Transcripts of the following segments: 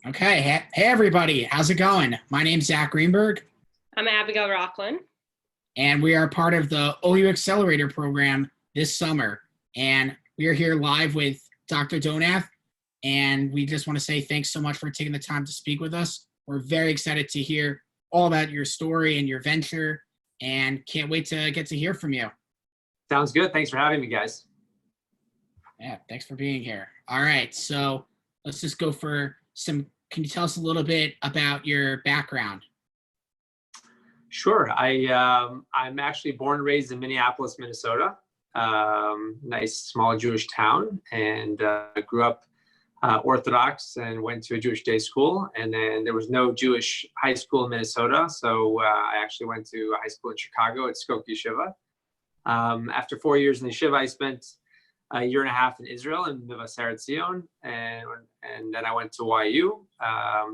Okay. Hey, everybody. How's it going? My name's Zach Greenberg, I'm Abigail Rockland. and we are part of the OU Accelerator program this summer. And we are here live with Dr. Donath. And we just want to say thanks so much for taking the time to speak with us. We're very excited to hear all about your story and your venture, and can't wait to get to hear from you. Sounds good. Thanks for having me, guys. Yeah, thanks for being here. All right. So let's just go for some. Can you tell us a little bit about your background? Sure. I'm actually born and raised in Minneapolis, Minnesota, nice small Jewish town, and grew up Orthodox and went to a Jewish day school. And then there was no Jewish high school in Minnesota, so I actually went to a high school in Chicago at Skok Yeshiva. After 4 years in the yeshiva, I spent a year and a half in Israel in Mevaseret Zion, and then I went to YU,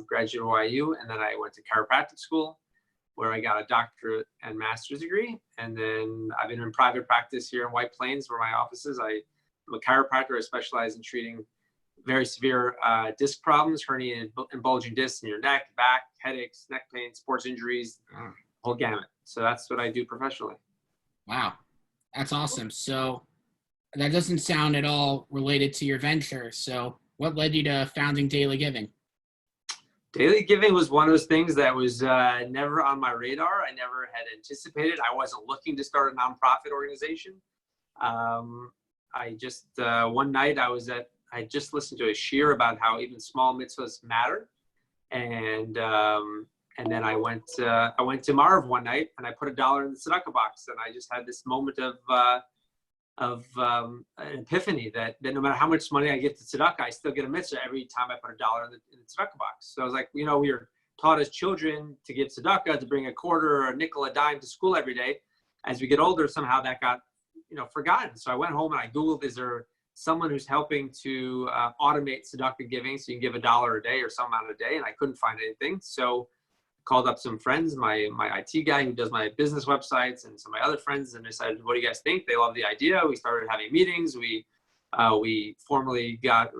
graduated YU, and then I went to chiropractic school, where I got a doctorate and master's degree. And then I've been in private practice here in White Plains, where my office is. I'm a chiropractor. I specialize in treating very severe disc problems, herniated and bulging discs in your neck, back, headaches, neck pain, sports injuries, whole gamut. So that's what I do professionally. Wow, that's awesome. So that doesn't sound at all related to your venture. So what led you to founding Daily Giving? Daily Giving was one of those things that was never on my radar. I never had anticipated. I wasn't looking to start a nonprofit organization. I just, one night I just listened to a shir about how even small mitzvahs matter. And then I went to Marv one night, and I put $1 in the tzedakah box, and I just had this moment of an epiphany that no matter how much money I give to tzedakah, I still get a mitzvah every time I put $1 in the tzedakah box. So I was like, we were taught as children to give tzedakah, to bring a quarter or a nickel, a dime to school every day. As we get older, somehow that got forgotten. So I went home and I Googled, is there someone who's helping to automate tzedakah giving, so you can give $1 a day or some amount a day? And I couldn't find anything. So called up some friends, my IT guy who does my business websites, and some of my other friends, and decided, what do you guys think? They love the idea. We started having meetings. We formally got,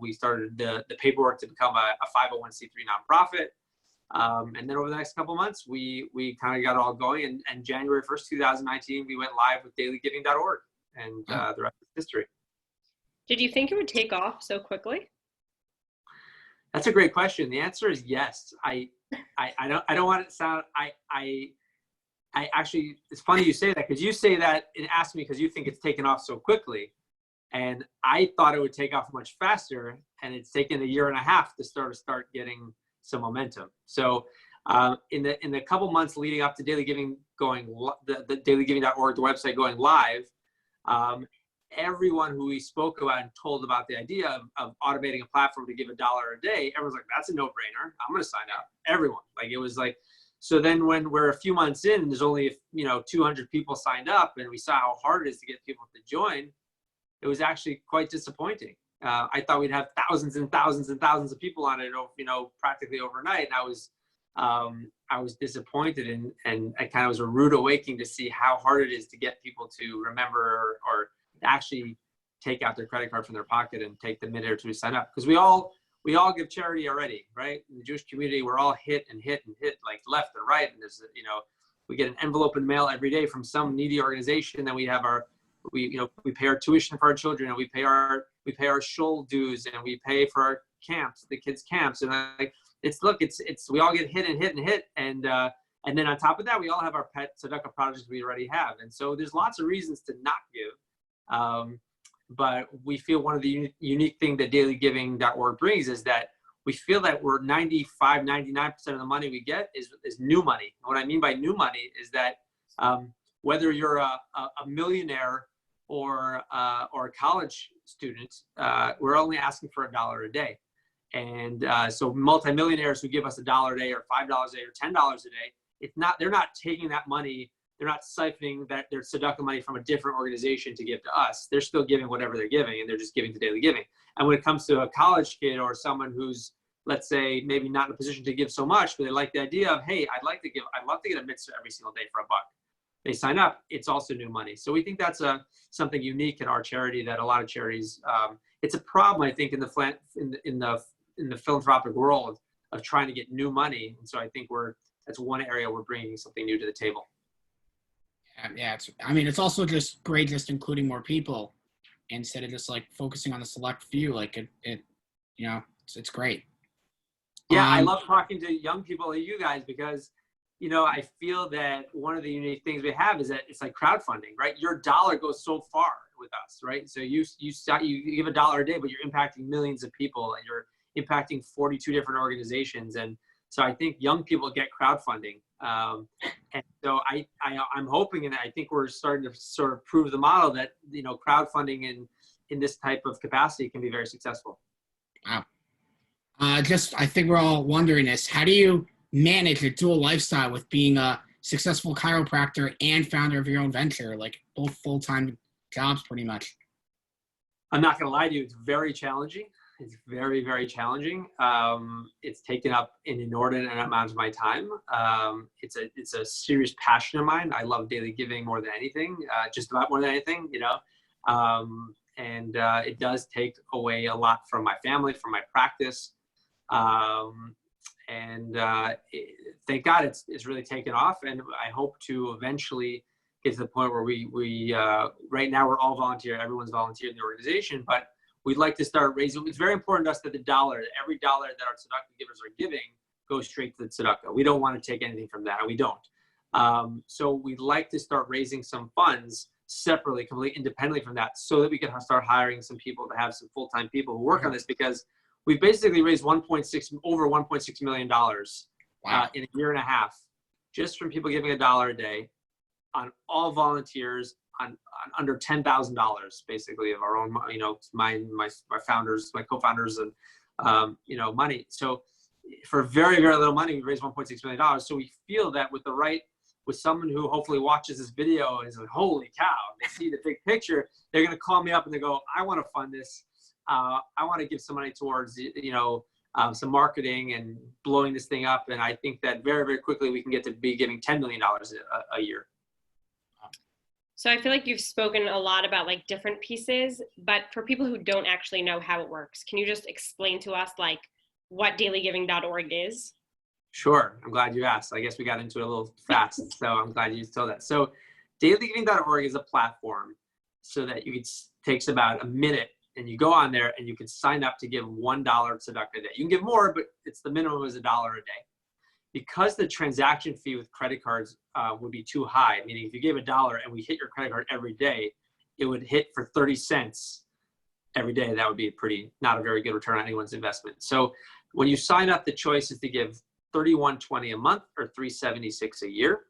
we started the paperwork to become a 501c3 nonprofit. And then over the next couple of months, we kind of got it all going. And January 1st, 2019, we went live with dailygiving.org, and the rest is history. Did you think it would take off so quickly? That's a great question. The answer is yes. I don't want it to sound, I actually, it's funny you say that, because you say that and ask me because you think it's taken off so quickly. And I thought it would take off much faster, and it's taken a year and a half to start getting some momentum. So in the couple months leading up to Daily Giving the dailygiving.org, the website going live, everyone who we spoke about and told about the idea of automating a platform to give $1 a day, everyone's like, that's a no-brainer. I'm going to sign up. Everyone. It was like, so then when we're a few months in, there's only 200 people signed up, and we saw how hard it is to get people to join. It was actually quite disappointing. I thought we'd have thousands and thousands and thousands of people on it, practically overnight. And I was disappointed, and it kind of was a rude awakening to see how hard it is to get people to remember or actually take out their credit card from their pocket and take the minute or two to sign up. Because we all give charity already, right? In the Jewish community, we're all hit like left and right. And there's, we get an envelope in the mail every day from some needy organization. Then we have we pay our tuition for our children, and we pay our shul dues, and we pay for our camps, the kids' camps. And we all get hit. And then on top of that, we all have our pet tzedakah projects we already have. And so there's lots of reasons to not give. But we feel one of the unique thing that dailygiving.org brings is that we feel that we're 99% of the money we get is new money. And what I mean by new money is that whether you're a millionaire or a college student, we're only asking for $1 a day. And so multimillionaires who give us $1 a day or $5 a day or $10 a day, they're not taking that money. They're not siphoning their tzedakah money from a different organization to give to us. They're still giving whatever they're giving, and they're just giving to Daily Giving. And when it comes to a college kid or someone who's, let's say, maybe not in a position to give so much, but they like the idea of, hey, I'd love to get a mitzvah every single day for $1. They sign up, it's also new money. So we think that's something unique in our charity that a lot of charities, it's a problem, I think, in the in the philanthropic world of trying to get new money. And so I think that's one area we're bringing something new to the table. Yeah, it's also just great just including more people instead of just like focusing on the select few. Like it's great. Yeah, I love talking to young people like you guys because, I feel that one of the unique things we have is that it's like crowdfunding, right? Your dollar goes so far with us, right? So you give $1 a day, but you're impacting millions of people and you're impacting 42 different organizations. And so I think young people get crowdfunding. And so I'm hoping, and I think we're starting to sort of prove the model that, crowdfunding in this type of capacity can be very successful. Wow. I think we're all wondering this. How do you manage a dual lifestyle with being a successful chiropractor and founder of your own venture, like both full-time jobs pretty much? I'm not going to lie to you. It's very challenging. It's very, very challenging. It's taken up an inordinate amount of my time. It's a serious passion of mine. I love daily giving more than anything, just about more than anything, and it does take away a lot from my family, from my practice. Thank God it's really taken off. And I hope to eventually get to the point where we right now we're all volunteer. Everyone's volunteer in the organization, but we'd like to start raising. It's very important to us that every dollar that our tzedakah givers are giving goes straight to the tzedakah. We don't want to take anything from that, and we don't. So we'd like to start raising some funds separately, completely independently from that, so that we can start hiring some people to have some full-time people who work on this, because we've basically raised over $1.6 million in a year and a half, just from people giving $1 a day, on all volunteers, on under $10,000, basically, of our own, my founders, my co-founders, and money. So for very, very little money, we raised $1.6 million. So we feel that with someone who hopefully watches this video and is like, holy cow, they see the big picture, they're going to call me up and they go, I want to fund this. I want to give some money towards, some marketing and blowing this thing up. And I think that very, very quickly we can get to be giving $10 million a year. So I feel like you've spoken a lot about like different pieces, but for people who don't actually know how it works, can you just explain to us like what dailygiving.org is? Sure. I'm glad you asked. I guess we got into it a little fast, so I'm glad you told that. So dailygiving.org is a platform so that takes about a minute, and you go on there and you can sign up to give $1 tzedakah a day. You can give more, but the minimum is $1 a day. Because the transaction fee with credit cards would be too high, meaning if you gave $1 and we hit your credit card every day, it would hit for 30 cents every day. That would be not a very good return on anyone's investment. So when you sign up, the choice is to give $31.20 a month or $376 a year.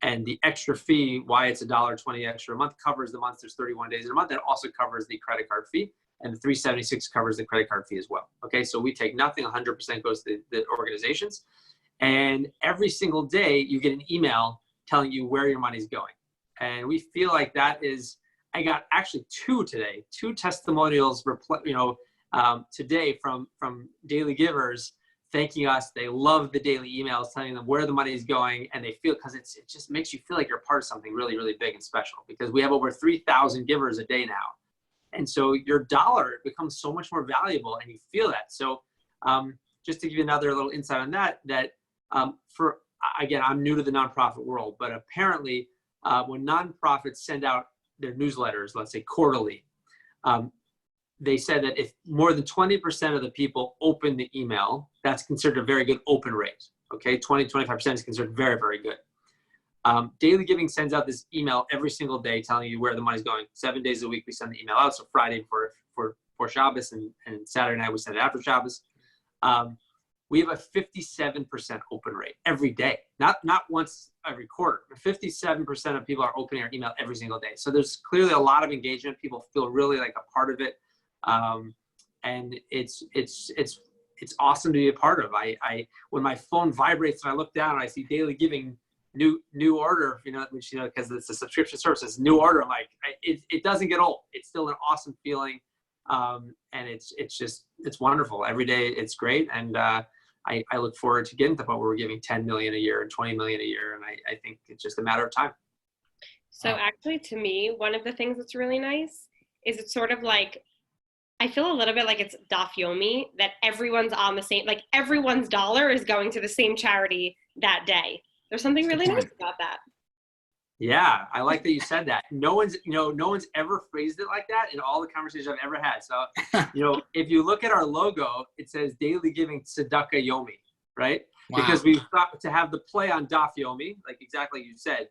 And the extra fee, why it's $1.20 extra a month, covers the month. There's 31 days in a month. That also covers the credit card fee, and the $376 covers the credit card fee as well. Okay, so we take nothing. 100% goes to the organizations. And every single day you get an email telling you where your money's going. And we feel like that is, I got actually two testimonials, today from daily givers thanking us. They love the daily emails telling them where the money is going. And they feel, because it just makes you feel like you're part of something really, really big and special, because we have over 3,000 givers a day now. And so your dollar becomes so much more valuable, and you feel that. So just to give you another little insight on that, again, I'm new to the nonprofit world, but apparently when nonprofits send out their newsletters, let's say quarterly, they said that if more than 20% of the people open the email, that's considered a very good open rate. Okay, 20-25% is considered very, very good. Daily Giving sends out this email every single day telling you where the money's going. 7 days a week we send the email out. So Friday for Shabbos, and Saturday night we send it after Shabbos. We have a 57% open rate every day, not once every quarter. 57% of people are opening our email every single day. So there's clearly a lot of engagement. People feel really like a part of it, and it's awesome to be a part of. When my phone vibrates and I look down and I see Daily Giving new order, which because it's a subscription service, it's new order. I'm like, it doesn't get old. It's still an awesome feeling, and it's wonderful every day. It's great, and I look forward to getting to the point where we're giving 10 million a year and 20 million a year. And I think it's just a matter of time. So actually, to me, one of the things that's really nice is it's sort of like, I feel a little bit like it's DaFiomi, that everyone's on the same, like everyone's dollar is going to the same charity that day. There's something really nice about that. Yeah, I like that you said that. No one's ever phrased it like that in all the conversations I've ever had. So, if you look at our logo, it says Daily Giving Tzedakah Yomi, right? Wow. Because we thought to have the play on DaFiomi, like exactly you said,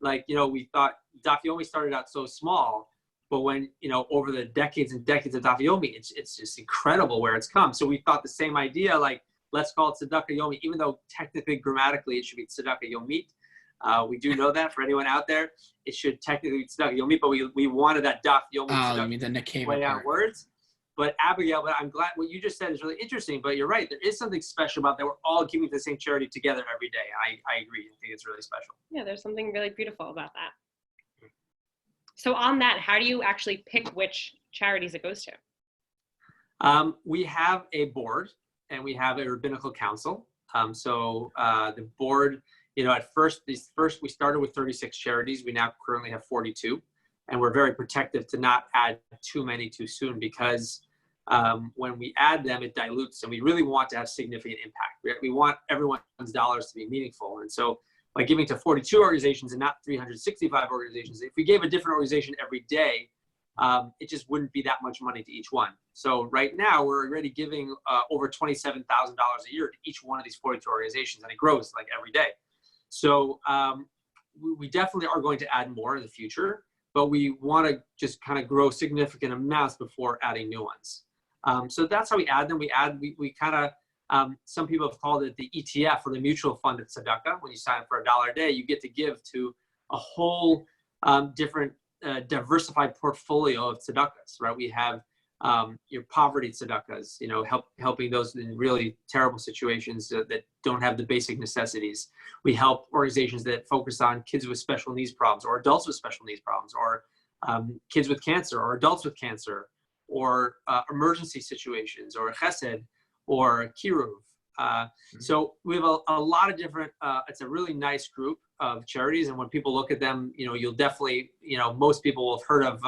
we thought DaFiomi started out so small, but when, over the decades and decades of DaFiomi, it's just incredible where it's come. So we thought the same idea, like, let's call it Tzedakah Yomi, even though technically, grammatically, it should be Tzedakah Yomit. We do know that for anyone out there, it should technically be Tzedakah Yomi, but we wanted that DaFiomi play on words. But Abigail, I'm glad what you just said is really interesting, but you're right. There is something special about that. We're all giving to the same charity together every day. I agree. I think it's really special. Yeah, there's something really beautiful about that. So on that, how do you actually pick which charities it goes to? We have a board and we have a rabbinical council. The board, at first we started with 36 charities. We now currently have 42. And we're very protective to not add too many too soon, because when we add them, it dilutes, and we really want to have significant impact. We want everyone's dollars to be meaningful. And so by giving to 42 organizations and not 365 organizations, if we gave a different organization every day, it just wouldn't be that much money to each one. So right now we're already giving over $27,000 a year to each one of these 42 organizations, and it grows like every day. So we definitely are going to add more in the future, but we want to just kind of grow significant amounts before adding new ones. So that's how we add them. We kind of, some people have called it the ETF, or the mutual fund of tzedakah. When you sign up for $1 a day, you get to give to a whole different diversified portfolio of tzedakahs, right? We have your poverty tzedakahs, helping those in really terrible situations that don't have the basic necessities. We help organizations that focus on kids with special needs problems, or adults with special needs problems, or kids with cancer, or adults with cancer, or emergency situations, or chesed, or kiruv. So we have a lot of different, it's a really nice group of charities. And when people look at them, you'll definitely, most people will have heard of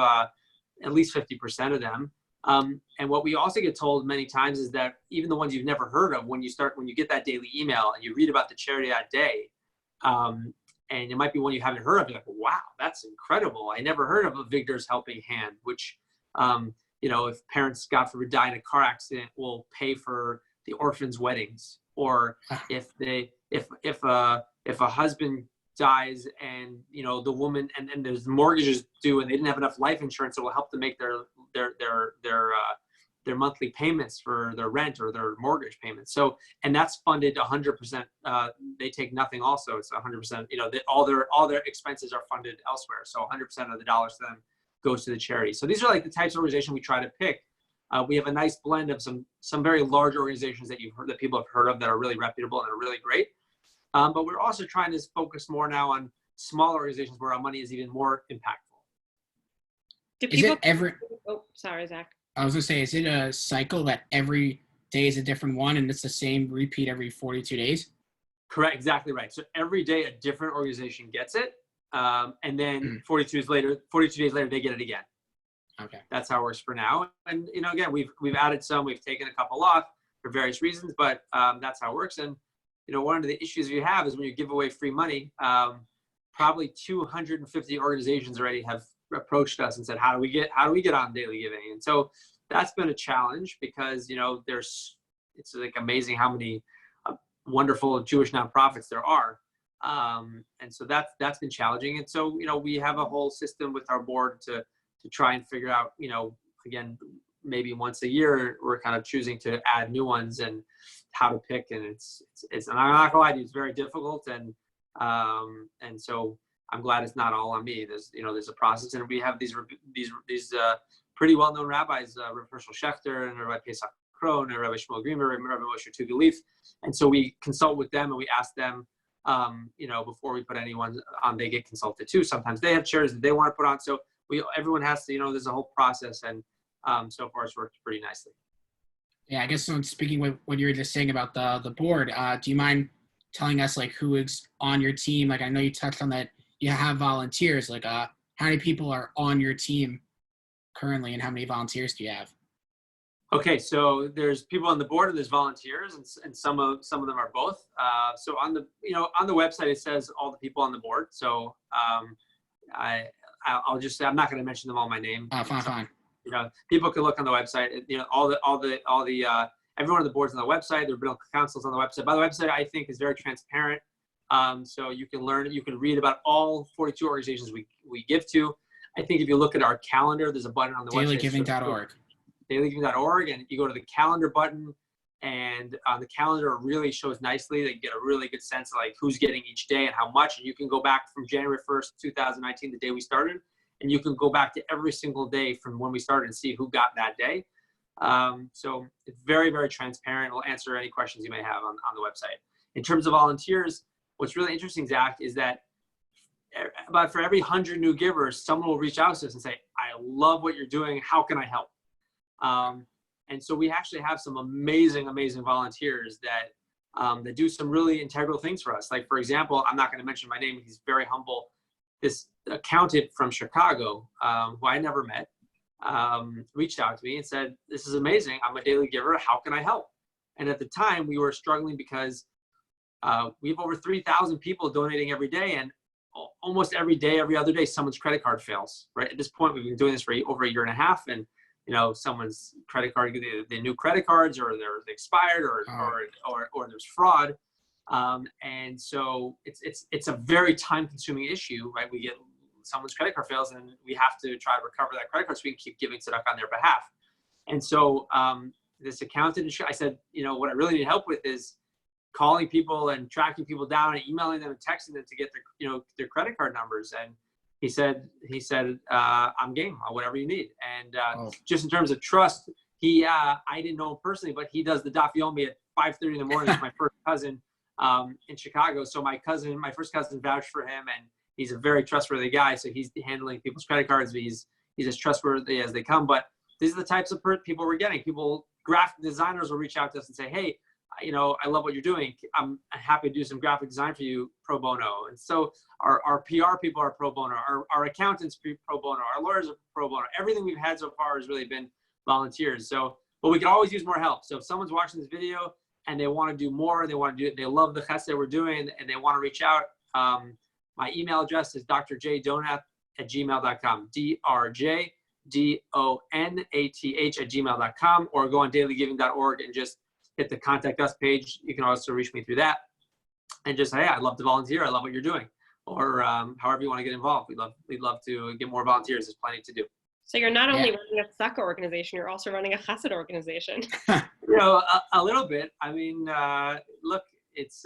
at least 50% of them. And what we also get told many times is that even the ones you've never heard of, when you get that daily email and you read about the charity that day, and it might be one you haven't heard of, you're like, wow, that's incredible. I never heard of a Victor's Helping Hand, which, if parents, God forbid, die in a car accident, will pay for the orphans' weddings. Or if a husband dies and the woman and there's mortgages due and they didn't have enough life insurance, it will help them make their monthly payments for their rent or their mortgage payments. So, and that's funded 100%. They take nothing. Also, it's 100%. All their expenses are funded elsewhere. So 100% of the dollars to them goes to the charity. So these are like the types of organizations we try to pick. We have a nice blend of some very large organizations that people have heard of that are really reputable and are really great. But we're also trying to focus more now on smaller organizations where our money is even more impactful. Oh, sorry, Zach. I was gonna say, is it a cycle that every day is a different one and it's the same repeat every 42 days? Correct, exactly right. So every day a different organization gets it, and then 42 days later, they get it again. Okay, that's how it works for now. And again, we've added some, we've taken a couple off for various reasons, but that's how it works. And one of the issues you have is when you give away free money, probably 250 organizations already have approached us and said, how do we get on daily giving? And so that's been a challenge, because it's like amazing how many wonderful Jewish nonprofits there are. And so that's been challenging. And so we have a whole system with our board to try and figure out, again, maybe once a year we're kind of choosing to add new ones and how to pick. And it's and I'm not gonna lie to you, it's very difficult. And so I'm glad it's not all on me. There's a process, and we have these pretty well-known rabbis, Rabbi Herschel Schechter and Rabbi Pesach Krohn and Rabbi Shmuel Greenberg and Rabbi Moshe Tugalif. And so we consult with them and we ask them, before we put anyone on, they get consulted too. Sometimes they have charities that they want to put on. So everyone has to, there's a whole process, and so far it's worked pretty nicely. Yeah, I guess speaking with what you were just saying about the board, do you mind telling us like who is on your team? Like, I know you touched on that you have volunteers. Like, how many people are on your team currently, and how many volunteers do you have? Okay, so there's people on the board and there's volunteers, and some of them are both. So on the on the website it says all the people on the board. So I'll just say I'm not going to mention them all by name. Fine. People can look on the website. All the everyone on the board's on the website. Their bill council's on the website. By the website, I think is very transparent. So you can learn, you can read about all 42 organizations we give to. I think if you look at our calendar, there's a button on the website. Dailygiving.org. Dailygiving.org, and you go to the calendar button, and on the calendar it really shows nicely. They get a really good sense of like who's getting each day and how much. And you can go back from January 1st, 2019, the day we started, and you can go back to every single day from when we started and see who got that day. So it's very, very transparent. We'll answer any questions you may have on the website. In terms of volunteers, what's really interesting, Zach, is that about for every 100 new givers, someone will reach out to us and say, I love what you're doing. How can I help? And so we actually have some amazing, amazing volunteers that do some really integral things for us. Like, for example, I'm not going to mention my name. He's very humble. This accountant from Chicago, who I never met, reached out to me and said, this is amazing. I'm a daily giver. How can I help? And at the time we were struggling because we have over 3,000 people donating every day. And almost every day, every other day, someone's credit card fails, right? At this point, we've been doing this for over a year and a half. And someone's credit card, the new credit cards, or they're expired, or there's fraud, and so it's a very time-consuming issue, right? We get someone's credit card fails, and we have to try to recover that credit card so we can keep giving tzedakah on their behalf. And so this accountant, I said, what I really need help with is calling people and tracking people down and emailing them and texting them to get their credit card numbers. And he said, I'm game, whatever you need. And just in terms of trust, I didn't know him personally, but he does the DaFiomi at 5:30 in the morning. He's my first cousin in Chicago. So my first cousin vouched for him, and he's a very trustworthy guy. So he's handling people's credit cards. He's as trustworthy as they come. But these are the types of people we're getting. Graphic designers will reach out to us and say, hey, I love what you're doing. I'm happy to do some graphic design for you pro bono. And so our PR people are pro bono, our accountants pro bono, our lawyers are pro bono. Everything we've had so far has really been volunteers. So, but we can always use more help. So if someone's watching this video and they want to do more, they love the chesed we're doing, and they want to reach out, my email address is drjdonath@gmail.com, drjdonath@gmail.com, or go on dailygiving.org and just hit the contact us page. You can also reach me through that and just say, hey, I'd love to volunteer. I love what you're doing. Or however you want to get involved. We'd love to get more volunteers. There's plenty to do. So you're not only running a tzedakah organization, you're also running a chesed organization. A little bit. I mean, look, it's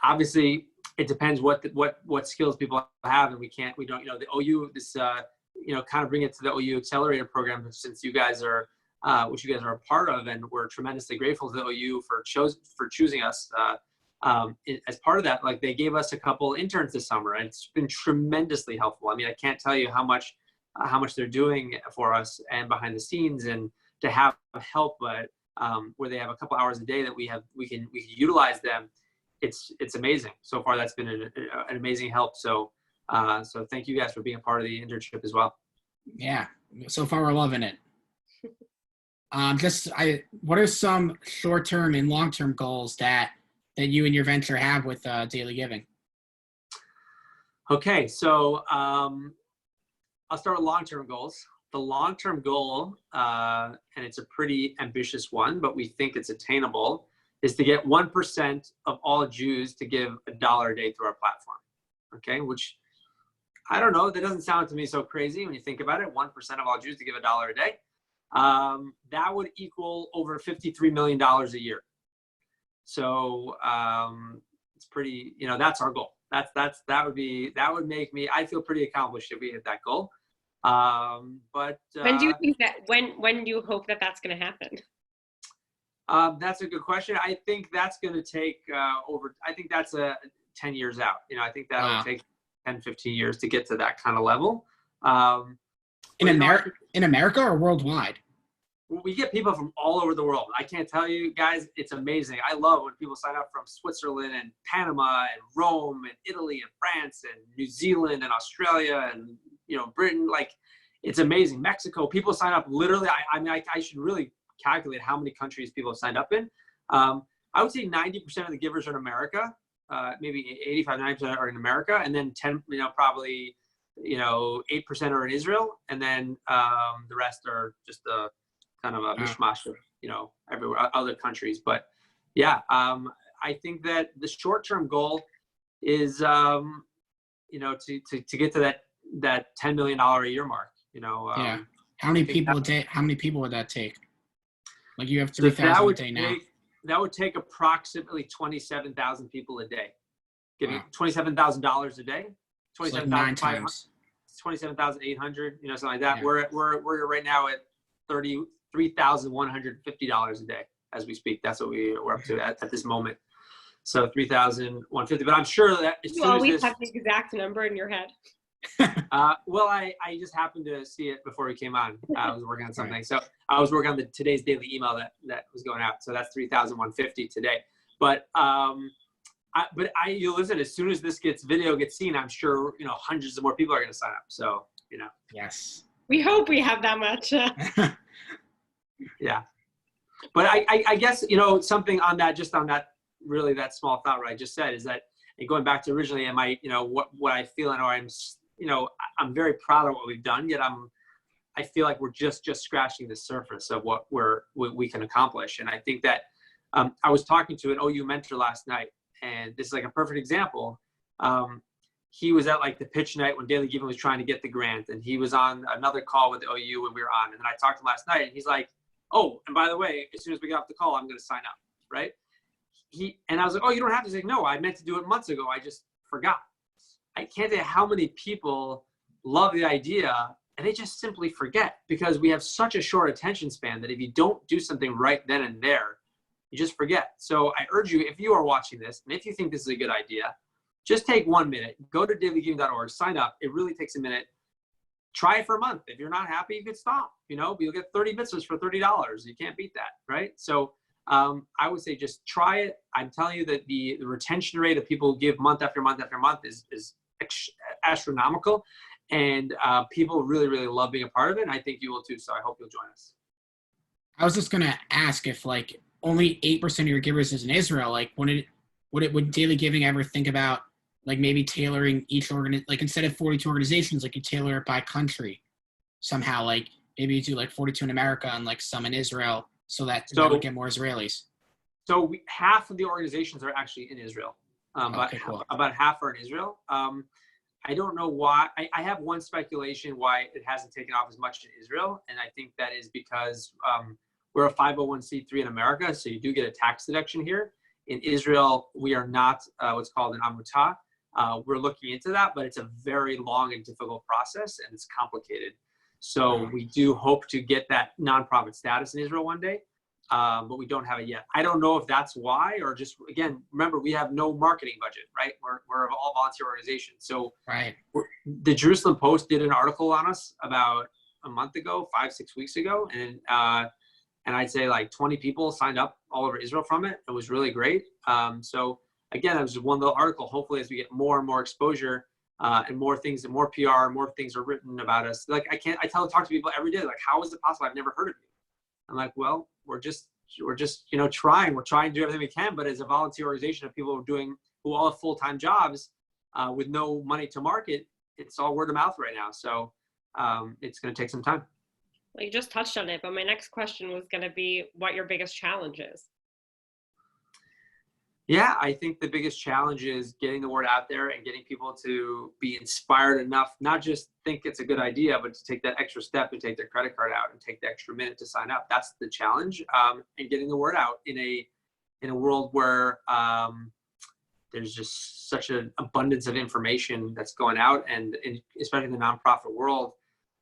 obviously it depends what skills people have, and we don't, the OU, this, kind of bring it to the OU Accelerator program, since you guys are, which you guys are a part of, and we're tremendously grateful to the OU for choosing us as part of that. Like, they gave us a couple interns this summer, and it's been tremendously helpful. I mean, I can't tell you how much they're doing for us and behind the scenes, and to have help, but where they have a couple hours a day that we can utilize them. It's amazing. So far, that's been an amazing help. So thank you guys for being a part of the internship as well. Yeah, so far we're loving it. What are some short-term and long-term goals that you and your venture have with Daily Giving? Okay, so I'll start with long-term goals. The long-term goal, and it's a pretty ambitious one, but we think it's attainable, is to get 1% of all Jews to give $1 a day through our platform. Okay, which I don't know, that doesn't sound to me so crazy when you think about it. 1% of all Jews to give $1 a day. That would equal over $53 million a year. So it's pretty, that's our goal. That would make me, I feel pretty accomplished if we hit that goal. But when do you think that, when do you hope that that's going to happen? That's a good question. I think that's going to take I think that's 10 years out. I think that'll take 10, 15 years to get to that kind of level. In America or worldwide? We get people from all over the world. I can't tell you guys, it's amazing. I love when people sign up from Switzerland and Panama and Rome and Italy and France and New Zealand and Australia and Britain. Like, it's amazing. Mexico, people sign up literally. I mean, I should really calculate how many countries people have signed up in. I would say 90% of the givers are in America. Maybe 85, 90% are in America, and then 10, probably, 8% are in Israel, and then the rest are just a kind of a mishmash of, everywhere, other countries. But yeah, I think that the short-term goal is, to get to that $10 million a year mark. Yeah. How many people would that take? Like you have 3,000 a day now. That would take approximately 27,000 people a day, giving $27,000 a day, 27,800, something like that. Yeah. We're right now at $33,150 a day as we speak. That's what we're up to at this moment. So 3,150. But I'm sure that as you soon always as this, have the exact number in your head. well, I just happened to see it before we came on. I was working on something. Right. So I was working on today's daily email that was going out. So that's 3,150 today. But you listen, as soon as this video gets seen, I'm sure, hundreds of more people are going to sign up. So, Yes. We hope we have that much. Yeah. But I guess, something on that, just on that, really that small thought, what I just said is that, and going back to originally, am I, what I feel, I'm very proud of what we've done, yet I feel like we're just scratching the surface of what we can accomplish. And I think that I was talking to an OU mentor last night, and this is like a perfect example. He was at like the pitch night when Daily Giving was trying to get the grant, and he was on another call with the OU when we were on. And then I talked to him last night, and he's like, "Oh, and by the way, as soon as we get off the call, I'm going to sign up." Right? And I was like, "Oh, you don't have to." Say, "No, I meant to do it months ago. I just forgot." I can't tell you how many people love the idea and they just simply forget, because we have such a short attention span that if you don't do something right then and there, you just forget. So I urge you, if you are watching this and if you think this is a good idea, just take 1 minute, go to dailygiving.org, sign up. It really takes a minute. Try it for a month. If you're not happy, you can stop. You'll get 30 mitzvahs for $30. You can't beat that, right? So I would say just try it. I'm telling you that the retention rate of people who give month after month after month is astronomical, and people really, really love being a part of it. And I think you will too. So I hope you'll join us. I was just gonna ask if like only 8% of your givers is in Israel. Like, would Daily Giving ever think about like maybe tailoring each like instead of 42 organizations, like you tailor it by country somehow? Like maybe you do like 42 in America and like some in Israel, so that would get more Israelis. So half of the organizations are actually in Israel. Okay, cool. About half are in Israel. I don't know why. I have one speculation why it hasn't taken off as much in Israel, and I think that is because we're a 501c3 in America, so you do get a tax deduction here. In Israel, we are not what's called an amutah. We're looking into that, but it's a very long and difficult process, and it's complicated. So we do hope to get that nonprofit status in Israel one day. But we don't have it yet. I don't know if that's why, or just, again, remember, we have no marketing budget, right? We're an all volunteer organization. So right. The Jerusalem Post did an article on us about a month ago, 5-6 weeks ago. And I'd say like 20 people signed up all over Israel from it. It was really great. So again, that was just one little article. Hopefully as we get more and more exposure and more things and more PR, more things are written about us. Like I talk to people every day, like, how is it possible? I've never heard of you. I'm like, well, we're just trying. We're trying to do everything we can, but as a volunteer organization of people who all have full-time jobs with no money to market, it's all word of mouth right now. So it's going to take some time. Well, you just touched on it, but my next question was going to be what your biggest challenge is. Yeah, I think the biggest challenge is getting the word out there and getting people to be inspired enough, not just think it's a good idea, but to take that extra step and take their credit card out and take the extra minute to sign up. That's the challenge. And getting the word out in a world where there's just such an abundance of information that's going out, and especially in the nonprofit world,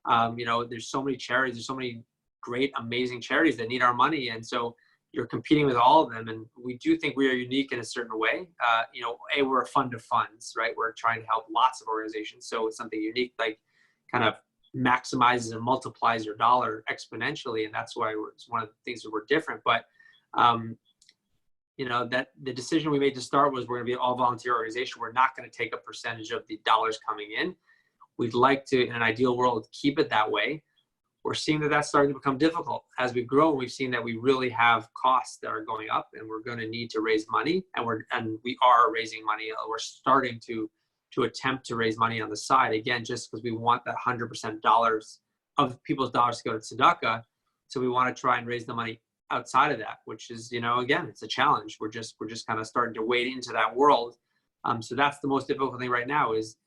there's so many charities, there's so many great, amazing charities that need our money. And so you're competing with all of them. And we do think we are unique in a certain way. We're a fund of funds, right? We're trying to help lots of organizations. So it's something unique, like kind of maximizes and multiplies your dollar exponentially. And that's why it's one of the things that we're different. But, that the decision we made to start was we're going to be an all volunteer organization. We're not going to take a percentage of the dollars coming in. We'd like to, in an ideal world, keep it that way. We're seeing that that's starting to become difficult. As we grow, we've seen that we really have costs that are going up, and we're going to need to raise money, and we are raising money. We're starting to attempt to raise money on the side, again, just because we want that 100% dollars of people's dollars to go to tzedakah. So we want to try and raise the money outside of that, which is, again, it's a challenge. We're just kind of starting to wade into that world. So that's the most difficult thing right now is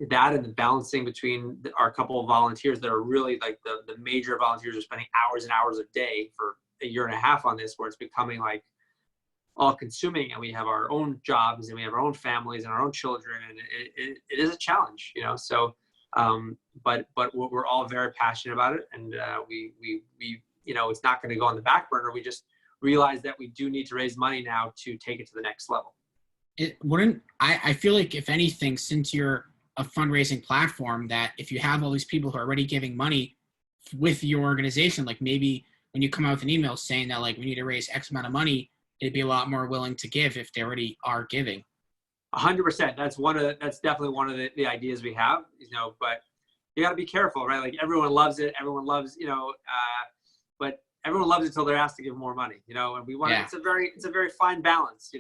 that, and the balancing between our couple of volunteers that are really like the major volunteers are spending hours and hours a day for a year and a half on this, where it's becoming like all consuming, and we have our own jobs and we have our own families and our own children, and it is a challenge, so but we're all very passionate about it, and we it's not going to go on the back burner. We just realize that we do need to raise money now to take it to the next level. It wouldn't, I feel like, if anything, since you're a fundraising platform, that if you have all these people who are already giving money with your organization, like maybe when you come out with an email saying that like we need to raise X amount of money, they'd be a lot more willing to give if they already are giving. 100%. That's definitely one of the ideas we have, but you got to be careful, right? Like everyone loves it. Everyone loves, but everyone loves it until they're asked to give more money, and we want it's a very fine balance,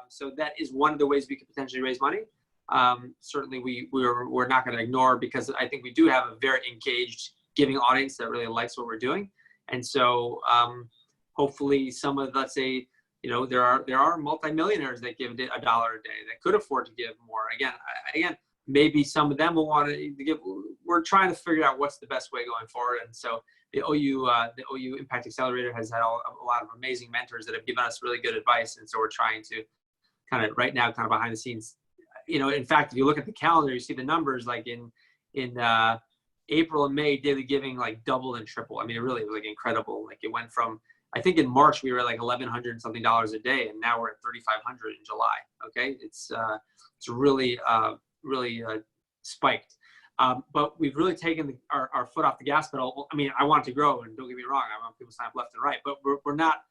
so that is one of the ways we could potentially raise money. Certainly we're not going to ignore, because I think we do have a very engaged giving audience that really likes what we're doing. And so hopefully some of, let's say, there are multimillionaires that give $1 a day that could afford to give more. Again, maybe some of them will want to give. We're trying to figure out what's the best way going forward. And so the OU Impact Accelerator has had a lot of amazing mentors that have given us really good advice. And so we're trying to kind of right now, kind of behind the scenes, in fact, if you look at the calendar, you see the numbers like in April and May, daily giving like doubled and tripled. I mean, it really was like incredible. Like it went from, I think in March we were at like $1,100 something a day, and now we're at $3,500 in July. Okay, it's really spiked. But we've really taken our foot off the gas pedal. I mean, I want to grow, and don't get me wrong, I want people to sign up left and right, but we're not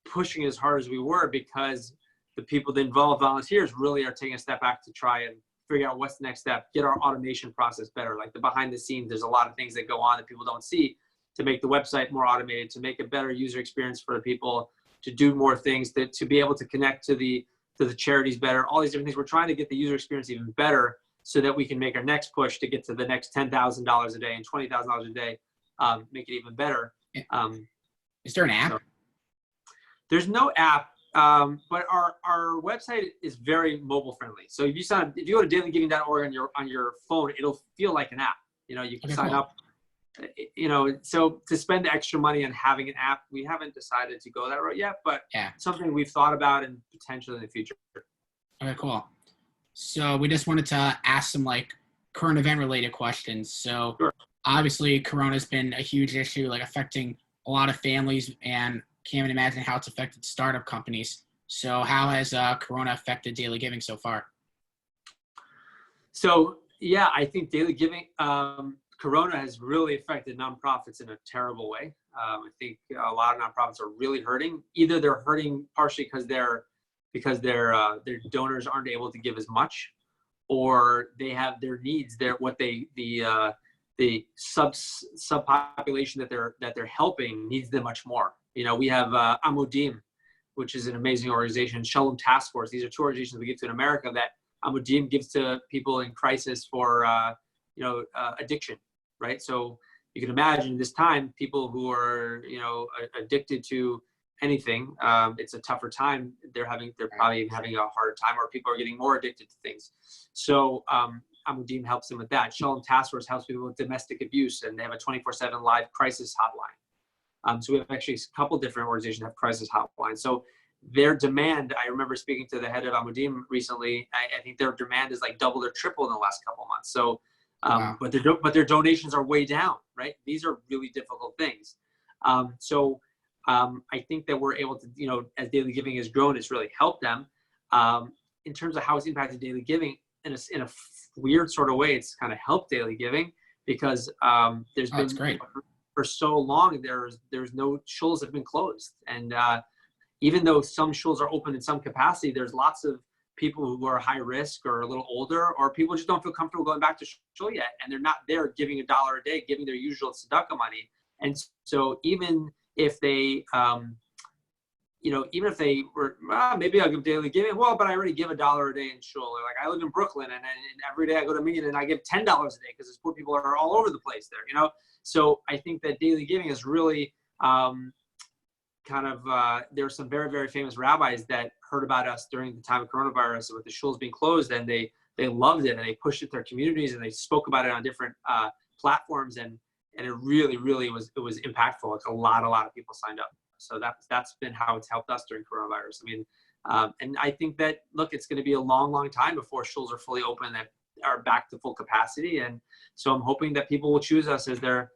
pushing as hard as we were, because the people, the involved volunteers, really are taking a step back to try and figure out what's the next step, get our automation process better. Like the behind the scenes, there's a lot of things that go on that people don't see, to make the website more automated, to make a better user experience for the people, to do more things, to be able to connect to the charities better, all these different things. We're trying to get the user experience even better, so that we can make our next push to get to the next $10,000 a day and $20,000 a day, make it even better. Is there an app? So, there's no app. But our website is very mobile friendly. So if you go to dailygiving.org on your phone, it'll feel like an app. You can sign up. So to spend extra money on having an app, we haven't decided to go that route yet, but something we've thought about and potentially in the future. Okay, cool. So we just wanted to ask some like current event related questions. So Obviously Corona's been a huge issue, like affecting a lot of families, and can't even imagine how it's affected startup companies. So how has Corona affected daily giving so far? So yeah, I think daily giving, Corona has really affected nonprofits in a terrible way. I think a lot of nonprofits are really hurting. Either they're hurting partially because their donors aren't able to give as much, or they have their needs. The subpopulation that they're helping needs them much more. We have Amudim, which is an amazing organization, Shalom Task Force. These are two organizations we give to in America that Amudim gives to people in crisis for addiction, right? So you can imagine this time, people who are addicted to anything, it's a tougher time. They're probably having a hard time, or people are getting more addicted to things. So Amudim helps them with that. Shalom Task Force helps people with domestic abuse, and they have a 24/7 live crisis hotline. So we have actually a couple different organizations that have crisis hotlines. So their demand, I remember speaking to the head of Amudim recently, I think their demand is like double or triple in the last couple of months. So, Wow. but their donations are way down, right? These are really difficult things. So I think that we're able to, as daily giving has grown, it's really helped them. In terms of how it's impacted daily giving, in a weird sort of way, it's kind of helped daily giving, because there's been, That's great. for so long, there's no shuls have been closed, and even though some shuls are open in some capacity, there's lots of people who are high risk or a little older, or people just don't feel comfortable going back to shul yet, and they're not there giving $1 a day, giving their usual tzedakah money. And so even if they, even if they were, maybe I'll give daily giving. Well, but I already give $1 a day in shul. Or like I live in Brooklyn, and every day I go to Minyan and I give $10 a day because these poor people are all over the place there. So I think that daily giving is really there are some very, very famous rabbis that heard about us during the time of coronavirus with the shuls being closed, and they loved it, and they pushed it to their communities, and they spoke about it on different platforms, and it really, really was impactful. Like a lot of people signed up. So that's been how it's helped us during coronavirus. I mean, and I think that, look, it's going to be a long, long time before shuls are fully open, that are back to full capacity. And so I'm hoping that people will choose us as their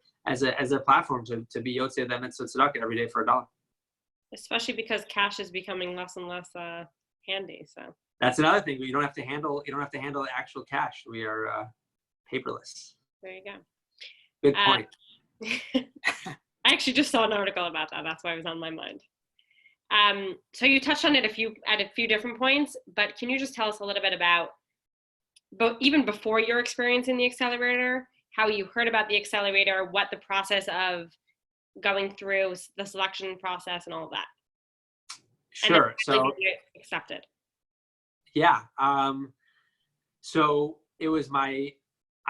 platform to be yotzei them and tzedakah every day for $1. Especially because cash is becoming less and less handy. So that's another thing. You don't have to handle the actual cash. We are paperless. There you go. Good point. I actually just saw an article about that. That's why it was on my mind. So you touched on it at a few different points, but can you just tell us a little bit about, even before your experience in the accelerator, how you heard about the accelerator, what the process of going through the selection process and all of that? Sure. So accepted. Yeah. So it was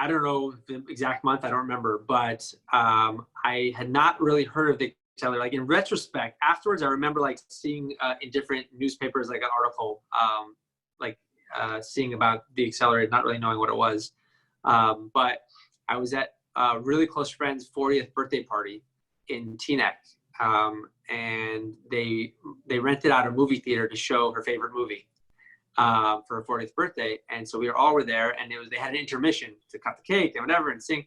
I don't know the exact month, I don't remember, but I had not really heard of the accelerator. Like in retrospect, afterwards, I remember like seeing in different newspapers, like an article, seeing about the accelerator, not really knowing what it was. But I was at a really close friend's 40th birthday party in Teaneck, and they rented out a movie theater to show her favorite movie for her 40th birthday. And so we were there, and they had an intermission to cut the cake and whatever and sing.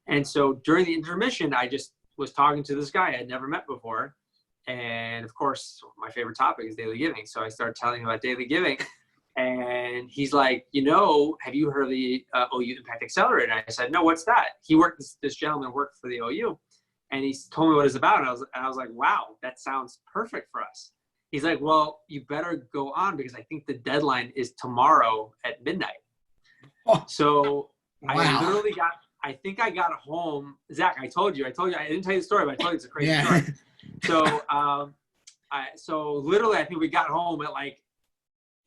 And so during the intermission, I just was talking to this guy I had never met before. And of course, my favorite topic is daily giving. So I started telling him about daily giving. And he's like, have you heard of the OU Impact Accelerator? And I said, no, what's that? This gentleman worked for the OU. And he told me what it's about. And I was like, wow, that sounds perfect for us. He's like, well, you better go on because I think the deadline is tomorrow at midnight. Oh. So Wow. I think I got home. Zach, I told you, I didn't tell you the story, but I told you it's a crazy story. So literally, I think we got home at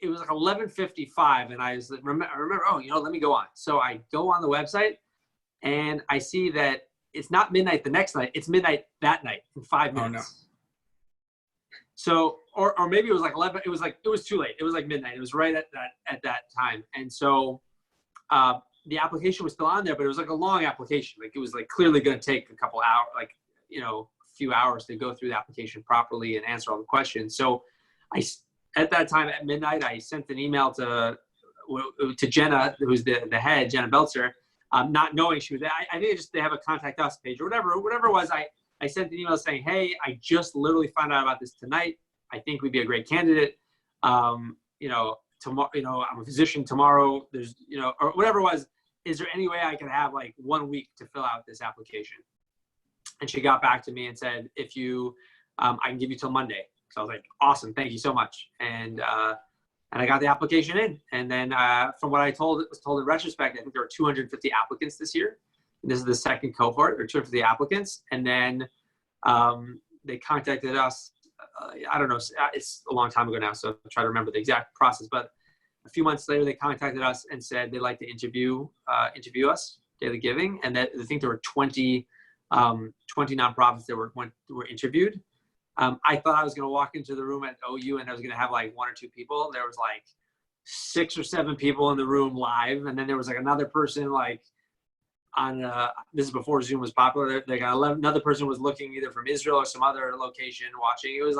it was 11:55, and I remember, let me go on. So I go on the website, and I see that it's not midnight the next night, it's midnight that night in 5 minutes. Oh, no. So, or maybe it was 11, it was too late. It was midnight. It was right at that time. And so the application was still on there, but it was a long application. It was clearly going to take a couple hours, a few hours to go through the application properly and answer all the questions. So at that time at midnight, I sent an email to Jenna, who's the head, Jenna Belzer, not knowing she was there. I think they have a contact us page or whatever it was. I sent an email saying, hey, I just literally found out about this tonight. I think we'd be a great candidate. Tomorrow, I'm a physician tomorrow. There's, or whatever it was. Is there any way I can have 1 week to fill out this application? And she got back to me and said, if you, I can give you till Monday. So I was like, awesome. Thank you so much. And I got the application in. And then from what I was told in retrospect, I think there were 250 applicants this year. This is the second cohort, or 250 applicants. And then they contacted us. I don't know, it's a long time ago now, so I'll try to remember the exact process. But a few months later, they contacted us and said they'd like to interview us, Daily Giving. And that I think there were 20 nonprofits that were interviewed. I thought I was going to walk into the room at OU and I was going to have 1 or 2 people. There was 6 or 7 people in the room live. And then there was another person this is before Zoom was popular. Another person was looking either from Israel or some other location watching. It was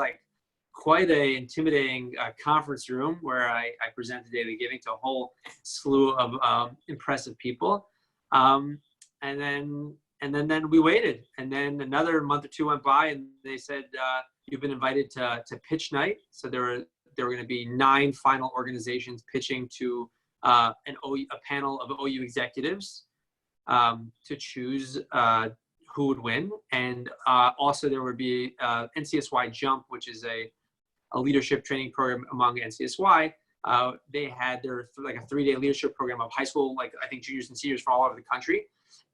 quite a intimidating conference room where I presented daily giving to a whole slew of impressive people. And then we waited, and then another month or 2 went by, and they said, you've been invited to pitch night. So there were going to be 9 final organizations pitching to a panel of OU executives to choose who would win. And also there would be NCSY Jump, which is a leadership training program among NCSY, they had their like a 3-day leadership program of high school, like I think juniors and seniors from all over the country.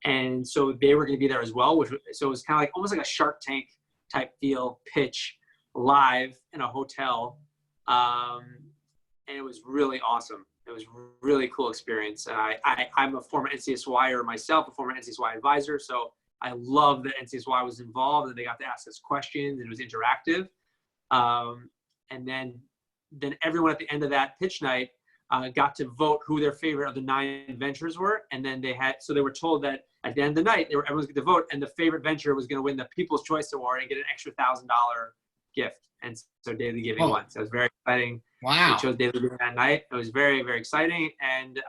And so they were going to be there as well. So it was kind of like almost like a Shark Tank type feel pitch live in a hotel. And it was really awesome. It was a really cool experience. And I'm a former NCSYer myself, a former NCSY advisor. So I love that NCSY was involved and they got to ask us questions and it was interactive. And then everyone at the end of that pitch night got to vote who their favorite of the 9 ventures were. And then they were told that at the end of the night, everyone's going to vote and the favorite venture was going to win the People's Choice Award and get an extra $1,000 gift. And so Daily Giving won. So it was very exciting. Wow. We chose Daily Giving that night. It was very, very exciting. And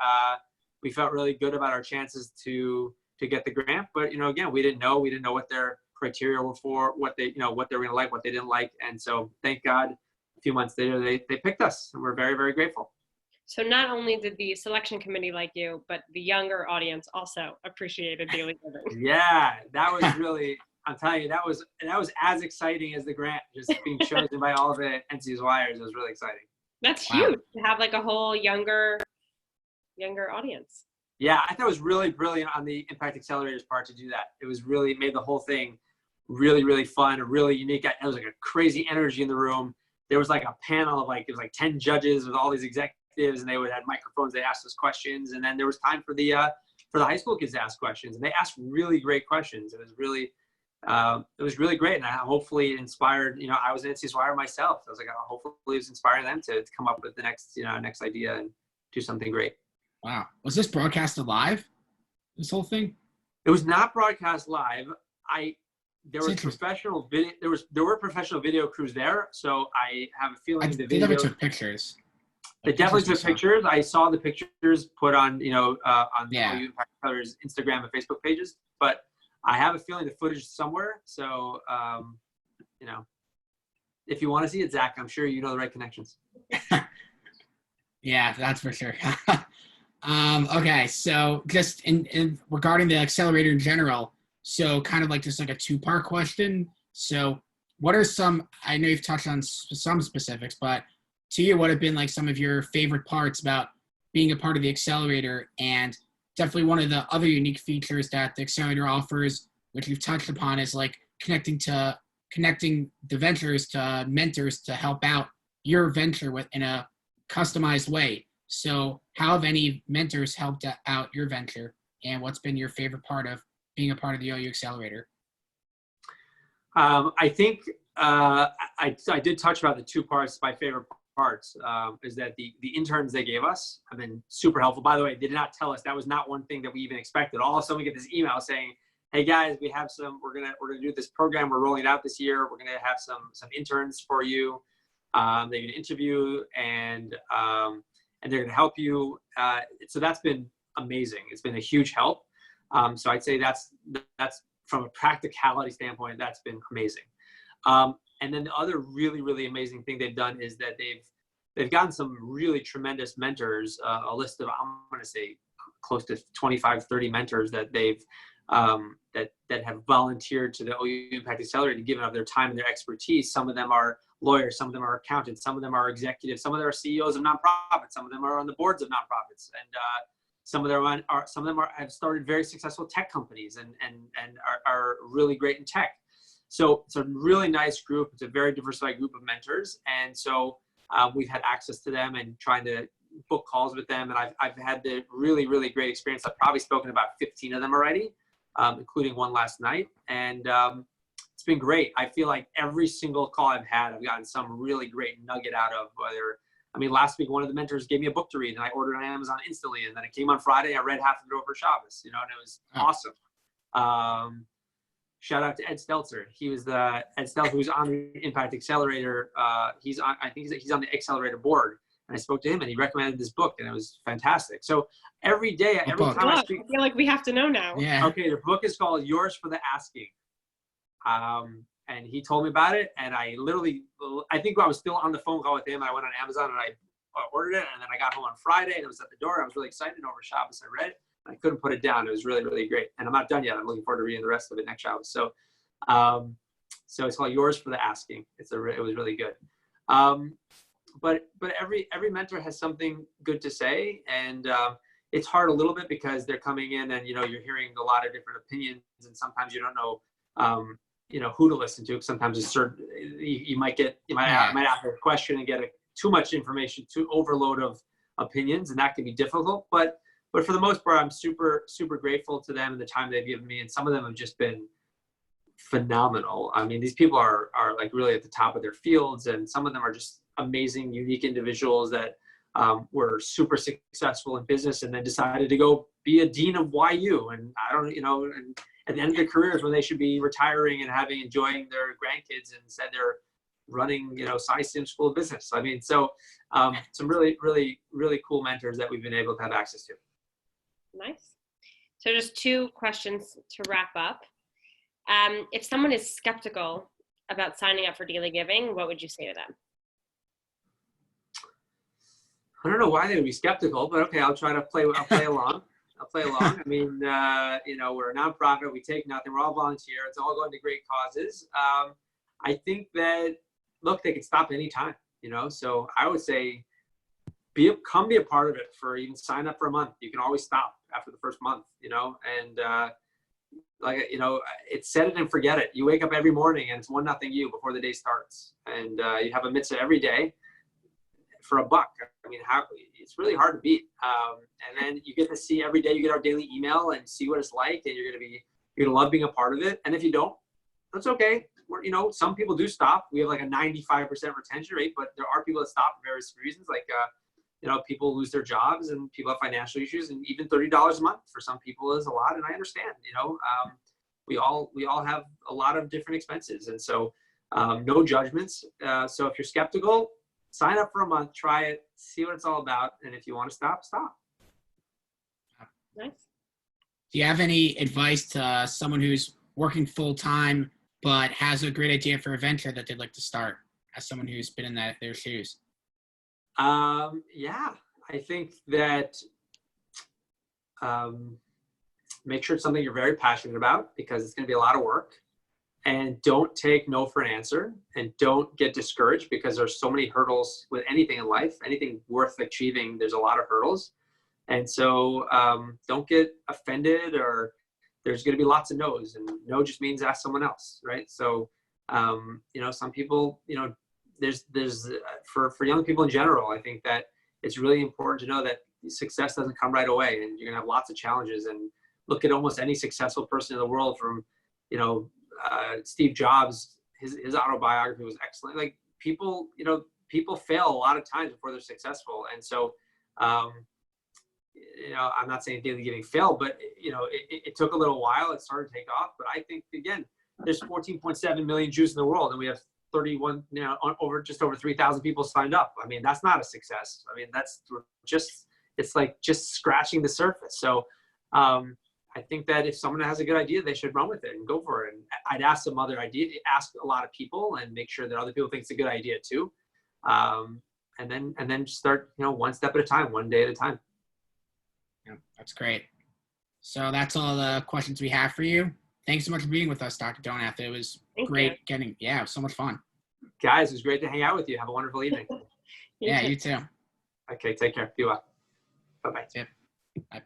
we felt really good about our chances to get the grant. But, again, we didn't know what their criteria were for, what they were going to like, what they didn't like. And so thank God a few months later, they picked us and we're very, very grateful. So not only did the selection committee like you, but the younger audience also appreciated Daily Giving. Yeah, that was really, I'm telling you, that was as exciting as the grant, just being chosen by all the NCSYers. It was really exciting. That's huge to have like a whole younger audience. Yeah, I thought it was really brilliant on the Impact Accelerator's part to do that. It was really made the whole thing really, really fun and really unique. It was like a crazy energy in the room. There was like a panel of it was like 10 judges with all these executives and they would have microphones. They asked us questions. And then there was time for the high school kids to ask questions. And they asked really great questions. It was really great. And hopefully it inspired, I was an NCSYer myself. I was like, hopefully it was inspiring them to come up with the next idea and do something great. Wow. Was this broadcasted live? This whole thing? It was not broadcast live. There were professional video crews there. So I have a feeling they never took pictures. They definitely took pictures. I saw the pictures put on, on the OU Impact Accelerator's Instagram and Facebook pages, but I have a feeling the footage is somewhere. So, if you want to see it, Zach, I'm sure you know the right connections. Yeah, that's for sure. Okay, so just in regarding the accelerator in general, so kind of like just like a 2-part question. So what are some, I know you've touched on some specifics, but to you, what have been like some of your favorite parts about being a part of the accelerator? And definitely one of the other unique features that the accelerator offers, which you've touched upon, is like connecting the ventures to mentors to help out your venture in a customized way. So how have any mentors helped out your venture, and what's been your favorite part of being a part of the OU Accelerator? I think I did touch about the 2 parts. My favorite parts is that the interns they gave us have been super helpful. By the way, they did not tell us. That was not one thing that we even expected. All of a sudden we get this email saying, hey guys, we're gonna do this program. We're rolling it out this year. We're gonna have some interns for you. They're gonna interview and they're gonna help you. So that's been amazing. It's been a huge help. So I'd say that's from a practicality standpoint, that's been amazing. And then the other really, really amazing thing they've done is that they've gotten some really tremendous mentors, a list of, I'm going to say close to 25, 30 mentors that they've, that have volunteered to the OU Impact Accelerator, given of their time and their expertise. Some of them are lawyers, some of them are accountants, some of them are executives, some of them are CEOs of nonprofits, some of them are on the boards of nonprofits, and some of them have started very successful tech companies and are really great in tech. So it's a really nice group. It's a very diversified group of mentors. And so we've had access to them and trying to book calls with them. And I've had the really, really great experience. I've probably spoken to about 15 of them already, including one last night. And it's been great. I feel like every single call I've had, I've gotten some really great nugget out of. Last week, one of the mentors gave me a book to read and I ordered on Amazon instantly. And then it came on Friday. I read half of it over Shabbos, and it was awesome. Shout out to Ed Stelzer. Who's on the Impact Accelerator. He's on the Accelerator board. And I spoke to him and he recommended this book and it was fantastic. So every day, every time I speak. I feel like we have to know now. Yeah. Okay, the book is called Yours for the Asking. And he told me about it and I think I was still on the phone call with him. I went on Amazon and I ordered it and then I got home on Friday and it was at the door. I was really excited over Shabbos. I read it. I couldn't put it down. It was really, really great. And I'm not done yet. I'm looking forward to reading the rest of it next Shabbos. So it's called Yours for the Asking. It was really good. but every mentor has something good to say, and it's hard a little bit because they're coming in and, you're hearing a lot of different opinions, and sometimes you don't know, who to listen to. Sometimes it's certain, you might ask a question and get too much information, too overload of opinions, and that can be difficult. But for the most part, I'm super, super grateful to them and the time they've given me. And some of them have just been phenomenal. I mean, these people are like really at the top of their fields, and some of them are just amazing, unique individuals that were super successful in business and then decided to go be a dean of YU. And I don't, and at the end of their careers when they should be retiring and enjoying their grandkids, and instead they're running, SciSim School of Business. I mean, so some really, really, really cool mentors that we've been able to have access to. Nice. So just 2 questions to wrap up. If someone is skeptical about signing up for daily giving, what would you say to them? I don't know why they would be skeptical, but okay, I'll play along. I mean, we're a nonprofit. We take nothing. We're all volunteer. It's all going to great causes. I think that, look, they can stop anytime, so I would say come be a part of it. For even sign up for a month. You can always stop after the first month, and it's set it and forget it. You wake up every morning and it's 1-0 you before the day starts, and you have a mitzvah every day for $1. I mean, it's really hard to beat. And then you get to see every day, you get our daily email and see what it's like, and you're gonna love being a part of it. And if you don't, that's okay. Some people do stop. We have like a 95% retention rate, but there are people that stop for various reasons. Like, people lose their jobs and people have financial issues, and even $30 a month for some people is a lot. And I understand, we all have a lot of different expenses. And so, no judgments. So if you're skeptical, sign up for a month, try it, see what it's all about. And if you want to stop, stop. Nice. Do you have any advice to someone who's working full-time but has a great idea for a venture that they'd like to start, as someone who's been in their shoes? Yeah, I think that make sure it's something you're very passionate about, because it's going to be a lot of work. And don't take no for an answer, and don't get discouraged, because there's so many hurdles with anything in life. Anything worth achieving, there's a lot of hurdles. And so don't get offended, or there's going to be lots of no's, and no just means ask someone else, right? So, some people, there's for young people in general, I think that it's really important to know that success doesn't come right away, and you're going to have lots of challenges. And look at almost any successful person in the world, from, Steve Jobs, his autobiography was excellent. Like, people fail a lot of times before they're successful. And so, I'm not saying daily giving failed, but it took a little while. It started to take off. But I think, again, there's 14.7 million Jews in the world, and we have 31, just over 3,000 people signed up. I mean, that's not a success. I mean, it's like just scratching the surface. So, I think that if someone has a good idea, they should run with it and go for it. And I'd ask some other ideas, ask a lot of people, and make sure that other people think it's a good idea too. And then start, one step at a time, one day at a time. Yeah, that's great. So that's all the questions we have for you. Thanks so much for being with us, Dr. Donath. It was great it was so much fun. Guys, it was great to hang out with you. Have a wonderful evening. You too. Okay, take care. Be well. Bye-bye. Yep. Bye.